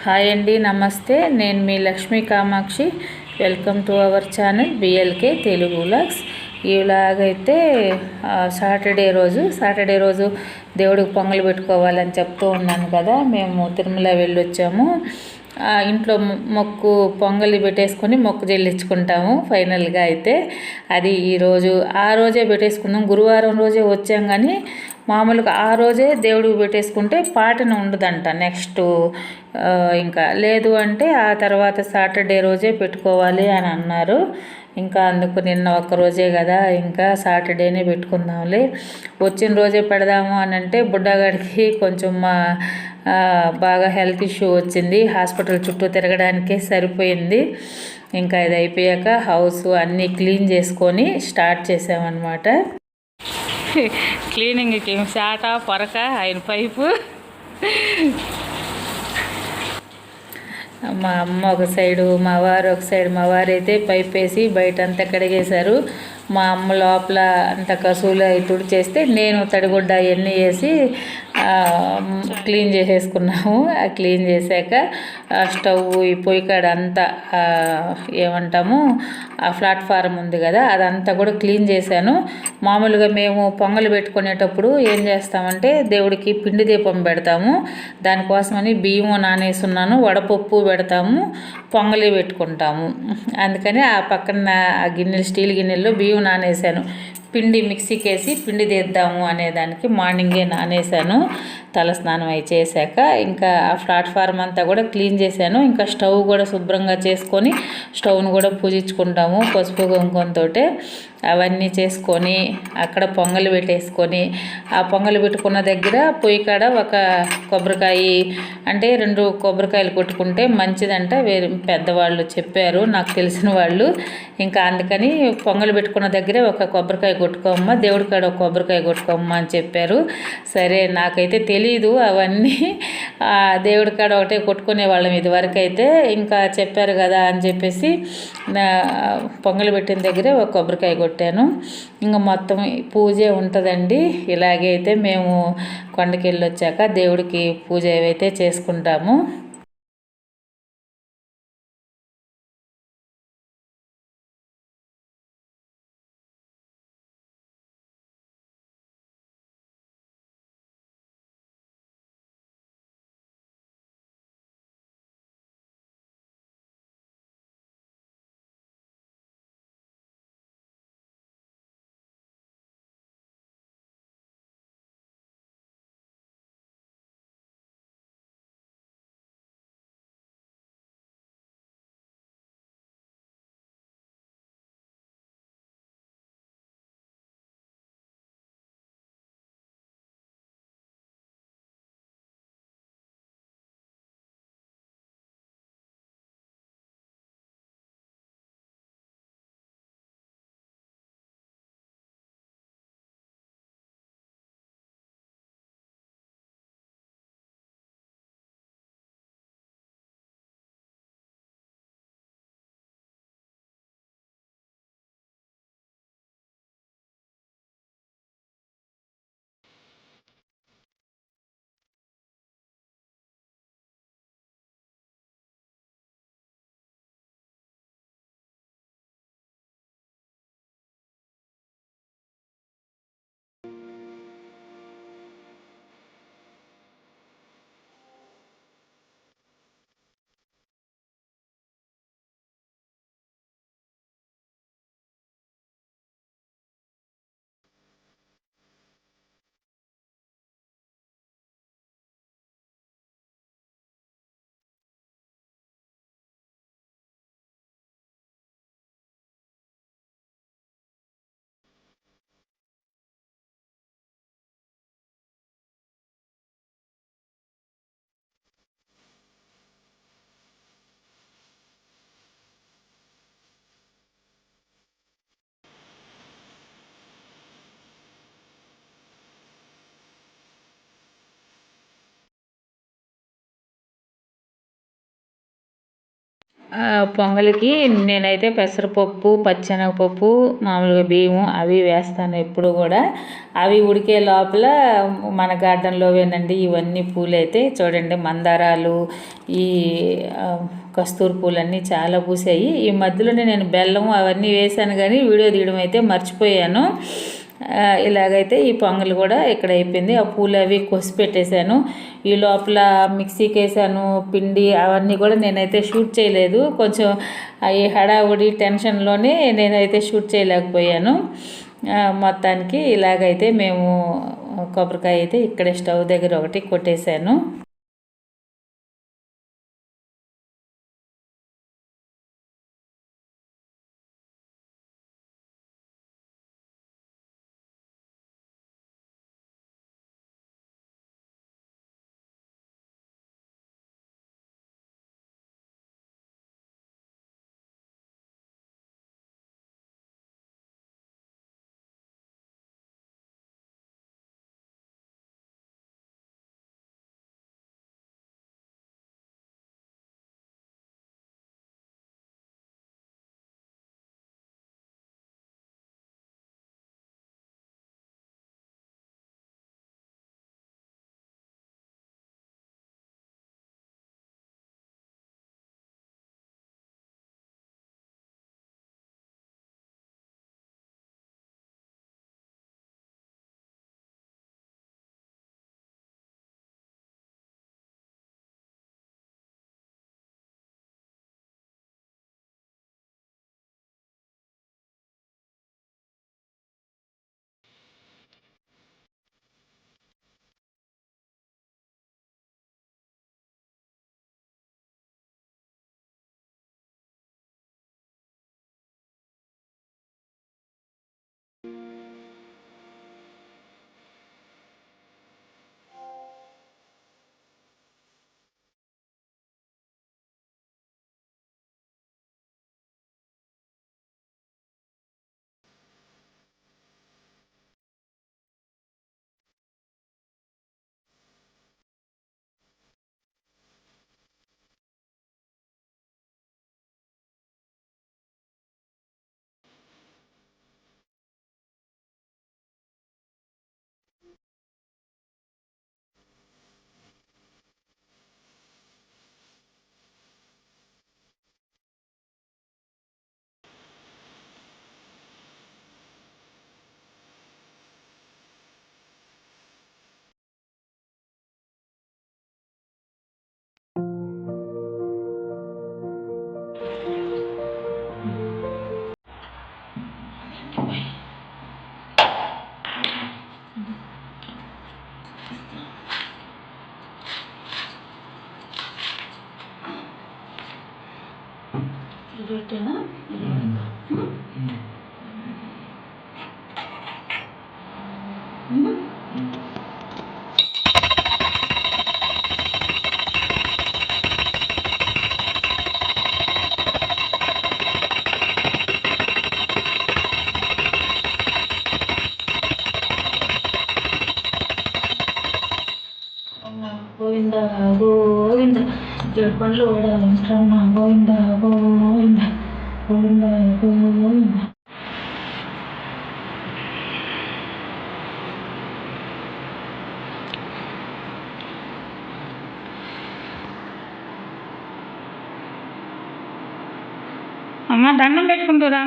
Hi అండి, నమస్తే. నేను మీ Lakshmi Kamakshi. Welcome to our channel BLK Telugu vlogs. ఈ వ్లాగ్ అయితే సాటర్డే రోజు దేవుడికి పొంగల్ పెట్టుకోవాలని చెప్తూ ఉన్నాను కదా. మేము తిరుమల వెళ్ళొచ్చాము. ఇంట్లో మొక్కు పొంగలి పెట్టేసుకొని మొక్కు చెల్లించుకుంటాము. ఫైనల్గా అయితే అది ఆ రోజే పెట్టేసుకున్నాం. గురువారం రోజే వచ్చాం, కానీ మామూలుగా ఆ రోజే దేవుడికి పెట్టేసుకుంటే పాటన ఉండదంట. నెక్స్ట్ ఇంకా లేదు అంటే ఆ తర్వాత సాటర్డే రోజే పెట్టుకోవాలి అని అన్నారు. ఇంకా అందుకు నిన్న ఒక్కరోజే కదా, ఇంకా సాటర్డేనే పెట్టుకుందాంలే, వచ్చిన రోజే పెడదాము అని అంటే బుడ్డగాడికి కొంచెం బాగా హెల్త్ ఇష్యూ వచ్చింది. హాస్పిటల్ చుట్టూ తిరగడానికే సరిపోయింది. ఇంకా ఇది అయిపోయాక హౌస్ అన్నీ క్లీన్ చేసుకొని స్టార్ట్ చేసామన్నమాట. క్లీనింగ్కి శాట పొరక ఆయన పైపు, మా అమ్మ ఒక సైడు, మా వారు ఒక సైడు. మా వారు అయితే పైప్ వేసి బయట అంతా కడిగేశారు. మా అమ్మ లోపల అంత కసువులు అవి తుడిచేస్తే నేను తడిగుడ్డ అవన్నీ వేసి క్లీన్ చేసేసుకున్నాము. క్లీన్ చేశాక స్టవ్ ఈ పొయ్యి కాడ అంతా ఏమంటాము ఆ ప్లాట్ఫారం ఉంది కదా, అదంతా కూడా క్లీన్ చేశాను. మామూలుగా మేము పొంగలు పెట్టుకునేటప్పుడు ఏం చేస్తామంటే దేవుడికి పిండి దీపం పెడతాము. దానికోసమని బియ్యం నానేసున్నాను, వడపప్పు పెడతాము, పొంగలి పెట్టుకుంటాము. అందుకని ఆ పక్కన ఆ గిన్నెలు, స్టీల్ గిన్నెల్లో బియ్యం నానేసాను. పిండి మిక్సీకి వేసి పిండి తీద్దాము అనేదానికి మార్నింగే నానేసాను. తలస్నానం అయి చేశాక ఇంకా ఆ ప్లాట్ఫారం అంతా కూడా క్లీన్ చేశాను. ఇంకా స్టవ్ కూడా శుభ్రంగా చేసుకొని స్టవ్ను కూడా పూజించుకుంటాము పసుపు కుంకుమతో. అవన్నీ చేసుకొని అక్కడ పొంగలి పెట్టేసుకొని ఆ పొంగలి పెట్టుకున్న దగ్గర పొయ్యి కాడ ఒక కొబ్బరికాయ, అంటే 2 కొబ్బరికాయలు కొట్టుకుంటే మంచిదంట. వేరే పెద్దవాళ్ళు చెప్పారు, నాకు తెలిసిన వాళ్ళు. ఇంకా అందుకని పొంగలి పెట్టుకున్న దగ్గరే ఒక కొబ్బరికాయ కొట్టుకోమ్మా, దేవుడి కాడ ఒక కొబ్బరికాయ కొట్టుకోమ్మా అని చెప్పారు. సరే, నాకైతే తెలీదు అవన్నీ. దేవుడి కాడ ఒకటే కొట్టుకునే వాళ్ళం ఇదివరకు అయితే. ఇంకా చెప్పారు కదా అని చెప్పేసి పొంగలి పెట్టిన దగ్గరే ఒక కొబ్బరికాయ కొట్టాను. ఇంకా మొత్తం పూజే ఉంటుందండి. ఇలాగే అయితే మేము కొండకి వెళ్ళి వచ్చాక దేవుడికి పూజ ఏవైతే చేసుకుంటాము. పొంగల్కి నేనైతే పెసరపప్పు పచ్చెనగపప్పు మామూలుగా బియ్యం అవి వేస్తాను ఎప్పుడు కూడా. అవి ఉడికే లోపల మన గార్డెన్లోవేనండి ఇవన్నీ పూలు అయితే చూడండి, మందారాలు, ఈ కస్తూరి పూలన్నీ చాలా పూసాయి. ఈ మధ్యలోనే నేను బెల్లం అవన్నీ వేసాను కానీ వీడియో తీయడం అయితే మర్చిపోయాను. ఇలాగైతే ఈ పొంగల్ కూడా ఇక్కడ అయిపోయింది. ఆ పూలు అవి కొసి పెట్టేశాను. ఈ లోపల మిక్సీకి వేసాను పిండి అవన్నీ కూడా నేనైతే షూట్ చేయలేదు. కొంచెం ఈ హడావుడి టెన్షన్లోనే నేనైతే షూట్ చేయలేకపోయాను. మొత్తానికి ఇలాగైతే మేము కొబ్బరికాయ అయితే ఇక్కడే స్టవ్ దగ్గర ఒకటి కొట్టేశాను. పెట్టేనా? గోవింద గోవింద ఏడు పండ్లు ఓడాలి గోవింద గోవింద గోవింద గోవింద. అమ్మ దండం పెట్టుకుంటారా?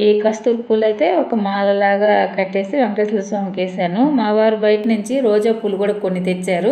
ఈ కస్తూరి పూలు అయితే ఒక మాలలాగా కట్టేసి వెంకటేశ్వర స్వామికి వేసాను. మా వారు బయట నుంచి రోజా పూలు కూడా కొన్ని తెచ్చారు.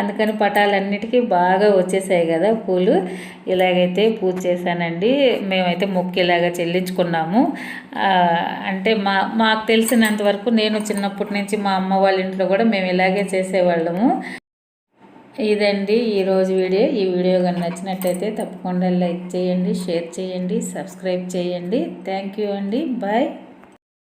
అందుకని పటాలన్నిటికీ బాగా వచ్చేసాయి కదా పూలు. ఇలాగైతే పూజ చేశానండి. మేమైతే మొక్కు ఇలాగా చెల్లించుకున్నాము. అంటే మాకు తెలిసినంత వరకు నేను చిన్నప్పటి నుంచి మా అమ్మ వాళ్ళ ఇంట్లో కూడా మేము ఇలాగే చేసేవాళ్ళము. ఇదండి ఈరోజు వీడియో. ఈ వీడియో కానీ నచ్చినట్టయితే తప్పకుండా లైక్ చేయండి, షేర్ చేయండి, సబ్స్క్రైబ్ చేయండి. థ్యాంక్ యూ అండి. బాయ్.